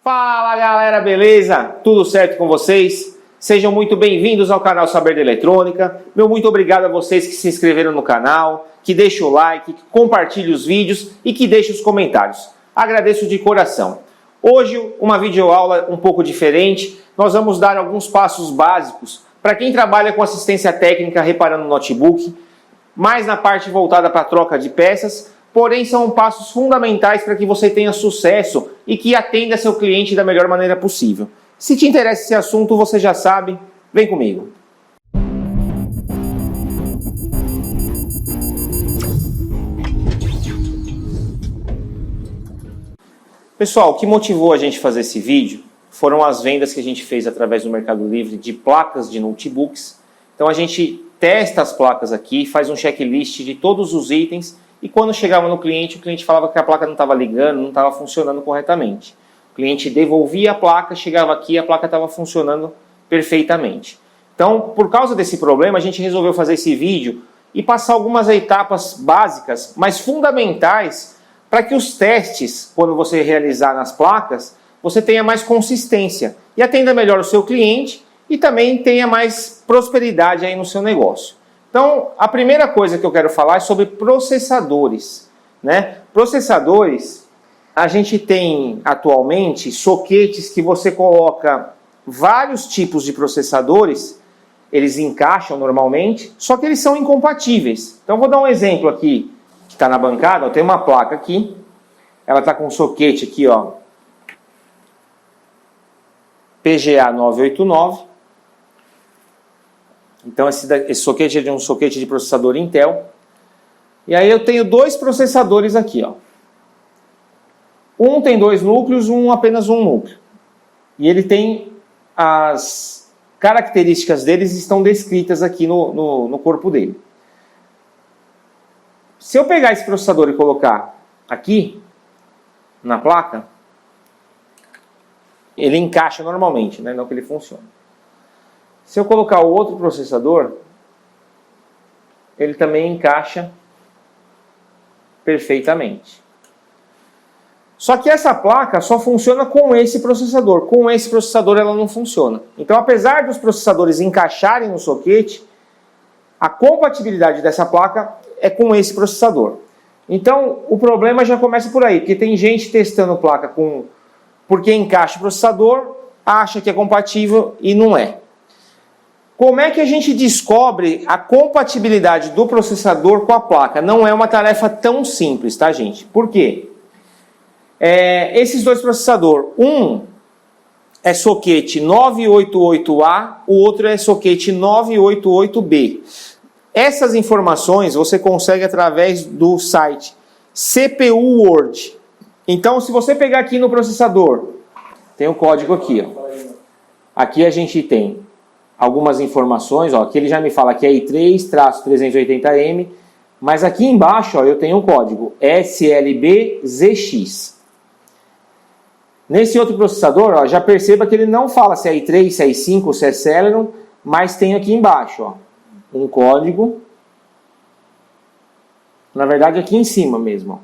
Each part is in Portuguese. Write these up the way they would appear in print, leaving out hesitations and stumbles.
Fala galera, beleza? Tudo certo com vocês? Sejam muito bem-vindos ao canal Saber de Eletrônica. Meu muito obrigado a vocês que se inscreveram no canal, que deixam o like, que compartilham os vídeos e que deixam os comentários. Agradeço de coração. Hoje, uma videoaula um pouco diferente. Nós vamos dar alguns passos básicos para quem trabalha com assistência técnica reparando notebook, mais na parte voltada para a troca de peças. Porém, são passos fundamentais para que você tenha sucesso e que atenda seu cliente da melhor maneira possível. Se te interessa esse assunto, você já sabe, vem comigo. Pessoal, o que motivou a gente a fazer esse vídeo foram as vendas que a gente fez através do Mercado Livre de placas de notebooks. Então a gente testa as placas aqui, faz um checklist de todos os itens. E quando chegava no cliente, o cliente falava que a placa não estava ligando, não estava funcionando corretamente. O cliente devolvia a placa, chegava aqui e a placa estava funcionando perfeitamente. Então, por causa desse problema, a gente resolveu fazer esse vídeo e passar algumas etapas básicas, mas fundamentais, para que os testes, quando você realizar nas placas, você tenha mais consistência e atenda melhor o seu cliente e também tenha mais prosperidade aí no seu negócio. Então, a primeira coisa que eu quero falar é sobre processadores, né? Processadores, a gente tem atualmente soquetes que você coloca vários tipos de processadores, eles encaixam normalmente, só que eles são incompatíveis. Então, vou dar um exemplo aqui, que está na bancada. Eu tenho uma placa aqui, ela está com um soquete aqui, ó, PGA 989. Então esse soquete é de um soquete de processador Intel. E aí eu tenho dois processadores aqui, ó. Um tem dois núcleos, apenas um núcleo. E ele tem as características deles estão descritas aqui no corpo dele. Se eu pegar esse processador e colocar aqui na placa, ele encaixa normalmente, né? Não que ele funcione. Se eu colocar o outro processador, ele também encaixa perfeitamente. Só que essa placa só funciona com esse processador. Com esse processador ela não funciona. Então, apesar dos processadores encaixarem no soquete, a compatibilidade dessa placa é com esse processador. Então, o problema já começa por aí, porque tem gente testando placa porque encaixa o processador, acha que é compatível e não é. Como é que a gente descobre a compatibilidade do processador com a placa? Não é uma tarefa tão simples, tá, gente? Por quê? Esses dois processadores, um é soquete 988A, o outro é soquete 988B. Essas informações você consegue através do site CPU World. Então, se você pegar aqui no processador, tem o código aqui, ó. Aqui a gente tem algumas informações, ó, aqui ele já me fala que é i3-380M, mas aqui embaixo, ó, eu tenho um código SLBZX. Nesse outro processador, ó, já perceba que ele não fala se é i3, se é i5, se é Celeron, mas tem aqui embaixo, ó, um código, na verdade aqui em cima mesmo, ó,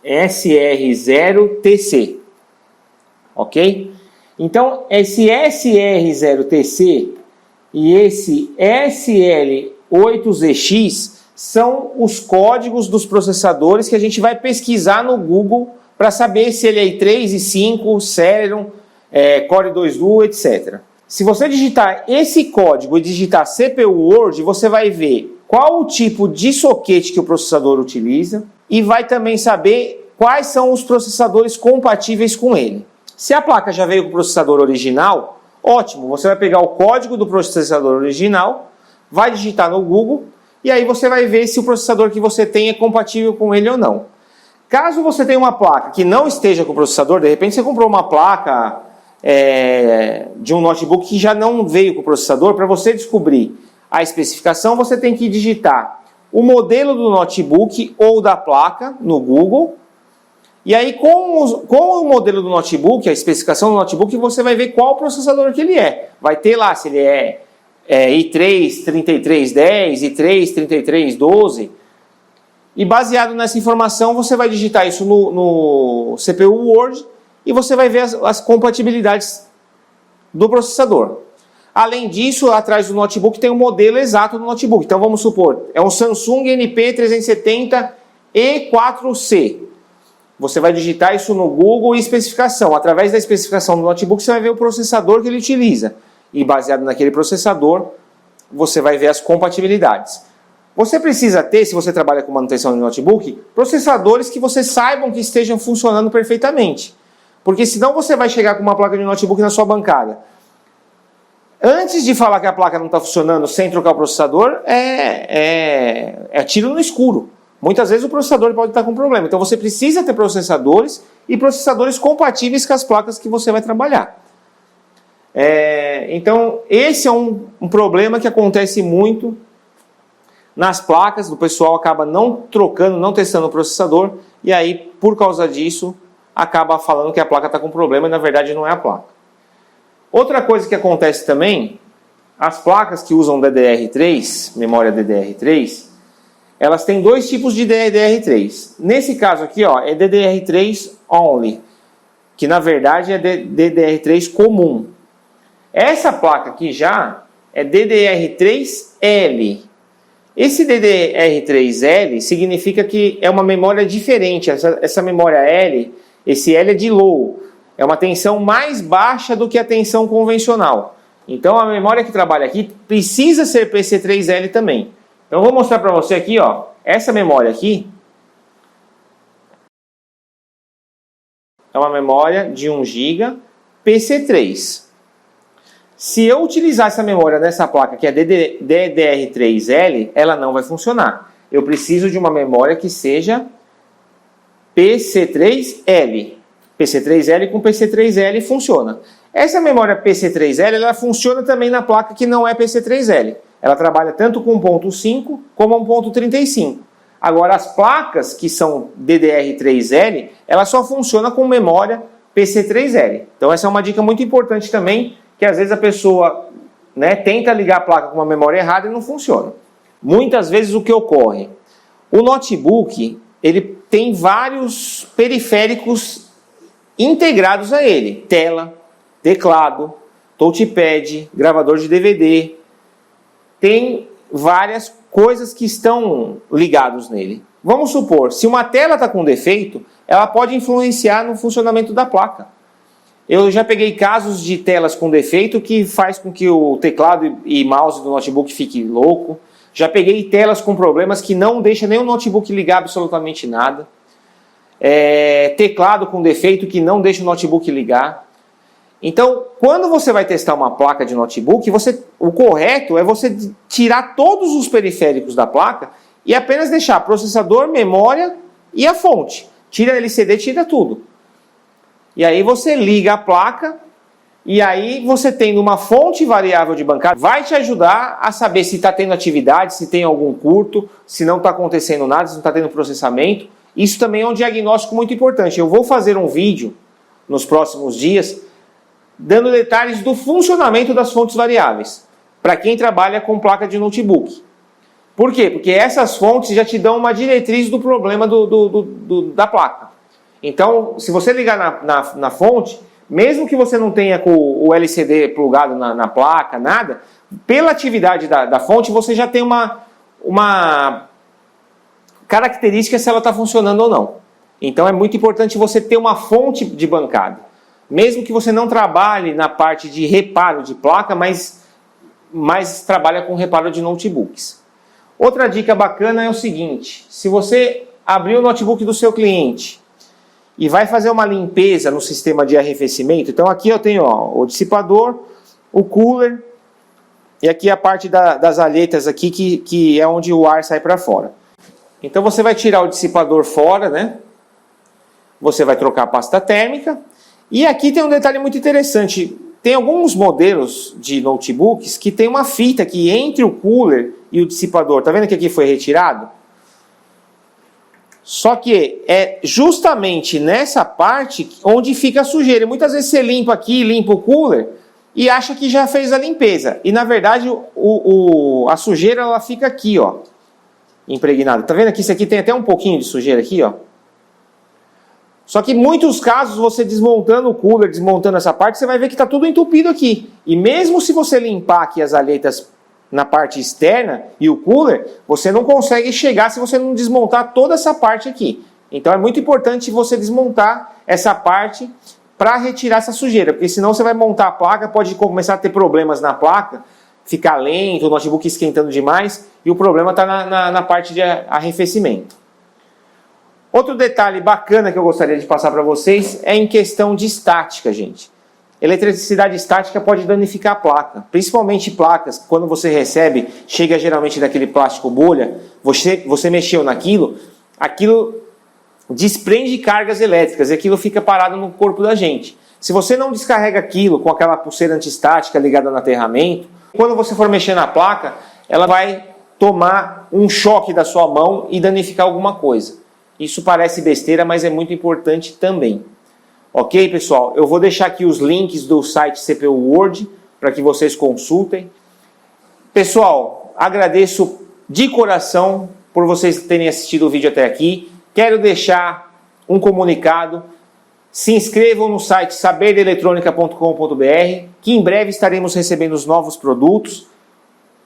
SR0TC, ok? Então, esse SR0TC e esse SL8ZX são os códigos dos processadores que a gente vai pesquisar no Google para saber se ele é i3, i5, Celeron, Core 2 Duo, etc. Se você digitar esse código e digitar CPU World, você vai ver qual o tipo de soquete que o processador utiliza e vai também saber quais são os processadores compatíveis com ele. Se a placa já veio com o processador original, ótimo, você vai pegar o código do processador original, vai digitar no Google e aí você vai ver se o processador que você tem é compatível com ele ou não. Caso você tenha uma placa que não esteja com o processador, de repente você comprou uma placa de um notebook que já não veio com o processador, para você descobrir a especificação, você tem que digitar o modelo do notebook ou da placa no Google. E aí, com o modelo do notebook, a especificação do notebook, você vai ver qual processador que ele é. Vai ter lá se ele é i3 3310, i3 3312. E baseado nessa informação, você vai digitar isso no CPU Word e você vai ver as compatibilidades do processador. Além disso, atrás do notebook tem o modelo exato do notebook. Então vamos supor, é um Samsung NP370 E4C. Você vai digitar isso no Google e especificação. Através da especificação do notebook você vai ver o processador que ele utiliza. E baseado naquele processador, você vai ver as compatibilidades. Você precisa ter, se você trabalha com manutenção de notebook, processadores que você saibam que estejam funcionando perfeitamente. Porque senão você vai chegar com uma placa de notebook na sua bancada. Antes de falar que a placa não está funcionando sem trocar o processador, é tiro no escuro. Muitas vezes o processador pode estar com problema. Então você precisa ter processadores e processadores compatíveis com as placas que você vai trabalhar. Então esse é um problema que acontece muito nas placas. O pessoal acaba não trocando, não testando o processador. E aí, por causa disso, acaba falando que a placa está com problema e na verdade não é a placa. Outra coisa que acontece também, as placas que usam DDR3, memória DDR3, elas têm dois tipos de DDR3. Nesse caso aqui, ó, é DDR3 only, que na verdade é DDR3 comum. Essa placa aqui já é DDR3L. Esse DDR3L significa que é uma memória diferente. Essa memória L, esse L é de low. É uma tensão mais baixa do que a tensão convencional. Então a memória que trabalha aqui precisa ser PC3L também. Então eu vou mostrar para você aqui, ó, essa memória aqui é uma memória de 1 GB PC3. Se eu utilizar essa memória nessa placa que é DDR3L, ela não vai funcionar. Eu preciso de uma memória que seja PC3L. PC3L com PC3L funciona. Essa memória PC3L ela funciona também na placa que não é PC3L. Ela trabalha tanto com 1.5 como 1.35. Agora as placas que são DDR3L, ela só funciona com memória PC3L. Então essa é uma dica muito importante também, que às vezes a pessoa, né, tenta ligar a placa com uma memória errada e não funciona. Muitas vezes o que ocorre? O notebook, ele tem vários periféricos integrados a ele. Tela, teclado, touchpad, gravador de DVD. Tem várias coisas que estão ligados nele. Vamos supor, se uma tela está com defeito, ela pode influenciar no funcionamento da placa. Eu já peguei casos de telas com defeito que faz com que o teclado e mouse do notebook fique louco. Já peguei telas com problemas que não deixam nem o notebook ligar absolutamente nada. Teclado com defeito que não deixa o notebook ligar. Então, quando você vai testar uma placa de notebook, o correto é você tirar todos os periféricos da placa e apenas deixar processador, memória e a fonte. Tira LCD, tira tudo. E aí você liga a placa e aí você tendo uma fonte variável de bancada, vai te ajudar a saber se está tendo atividade, se tem algum curto, se não está acontecendo nada, se não está tendo processamento. Isso também é um diagnóstico muito importante. Eu vou fazer um vídeo nos próximos dias dando detalhes do funcionamento das fontes variáveis para quem trabalha com placa de notebook. Por quê? Porque essas fontes já te dão uma diretriz do problema da placa. Então, se você ligar na fonte, mesmo que você não tenha com o LCD plugado na placa, nada, pela atividade da fonte, você já tem uma característica se ela está funcionando ou não. Então, é muito importante você ter uma fonte de bancada. Mesmo que você não trabalhe na parte de reparo de placa, mas trabalha com reparo de notebooks. Outra dica bacana é o seguinte: se você abrir o notebook do seu cliente e vai fazer uma limpeza no sistema de arrefecimento, então aqui eu tenho o dissipador, o cooler e aqui a parte das alhetas aqui que é onde o ar sai para fora. Então você vai tirar o dissipador fora, né? Você vai trocar a pasta térmica. E aqui tem um detalhe muito interessante. Tem alguns modelos de notebooks que tem uma fita aqui entre o cooler e o dissipador. Tá vendo que aqui foi retirado? Só que é justamente nessa parte onde fica a sujeira. E muitas vezes você limpa aqui, limpa o cooler e acha que já fez a limpeza. E na verdade a sujeira ela fica aqui, ó, impregnada. Tá vendo que isso aqui tem até um pouquinho de sujeira aqui, ó? Só que em muitos casos, você desmontando o cooler, desmontando essa parte, você vai ver que está tudo entupido aqui. E mesmo se você limpar aqui as aletas na parte externa e o cooler, você não consegue chegar se você não desmontar toda essa parte aqui. Então é muito importante você desmontar essa parte para retirar essa sujeira, porque senão você vai montar a placa, pode começar a ter problemas na placa, ficar lento, o notebook esquentando demais, e o problema está na parte de arrefecimento. Outro detalhe bacana que eu gostaria de passar para vocês é em questão de estática, gente. Eletricidade estática pode danificar a placa, principalmente placas, quando você recebe, chega geralmente daquele plástico bolha, você mexeu naquilo, aquilo desprende cargas elétricas e aquilo fica parado no corpo da gente. Se você não descarrega aquilo com aquela pulseira antiestática ligada no aterramento, quando você for mexer na placa, ela vai tomar um choque da sua mão e danificar alguma coisa. Isso parece besteira, mas é muito importante também. Ok, pessoal? Eu vou deixar aqui os links do site CPU World para que vocês consultem. Pessoal, agradeço de coração por vocês terem assistido o vídeo até aqui. Quero deixar um comunicado. Se inscrevam no site sabereletronica.com.br, que em breve estaremos recebendo os novos produtos,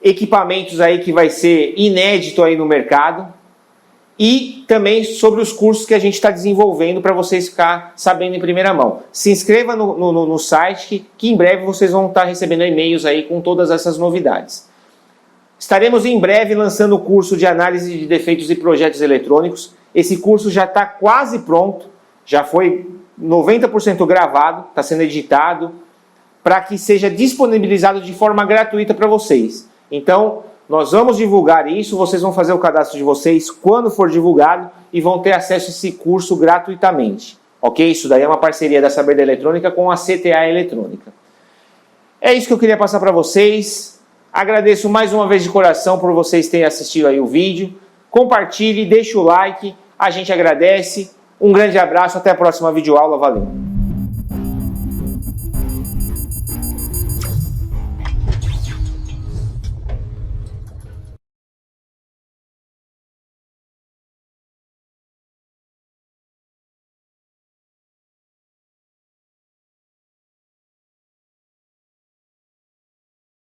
equipamentos aí que vai ser inédito aí no mercado. E também sobre os cursos que a gente está desenvolvendo para vocês ficar sabendo em primeira mão. Se inscreva no site que em breve vocês vão estar recebendo e-mails aí com todas essas novidades. Estaremos em breve lançando o curso de análise de defeitos e projetos eletrônicos. Esse curso já está quase pronto, já foi 90% gravado, está sendo editado, para que seja disponibilizado de forma gratuita para vocês. Então, nós vamos divulgar isso, vocês vão fazer o cadastro de vocês quando for divulgado e vão ter acesso a esse curso gratuitamente. Ok? Isso daí é uma parceria da Saber da Eletrônica com a CTA Eletrônica. É isso que eu queria passar para vocês. Agradeço mais uma vez de coração por vocês terem assistido aí o vídeo. Compartilhe, deixe o like, a gente agradece. Um grande abraço, até a próxima videoaula, valeu!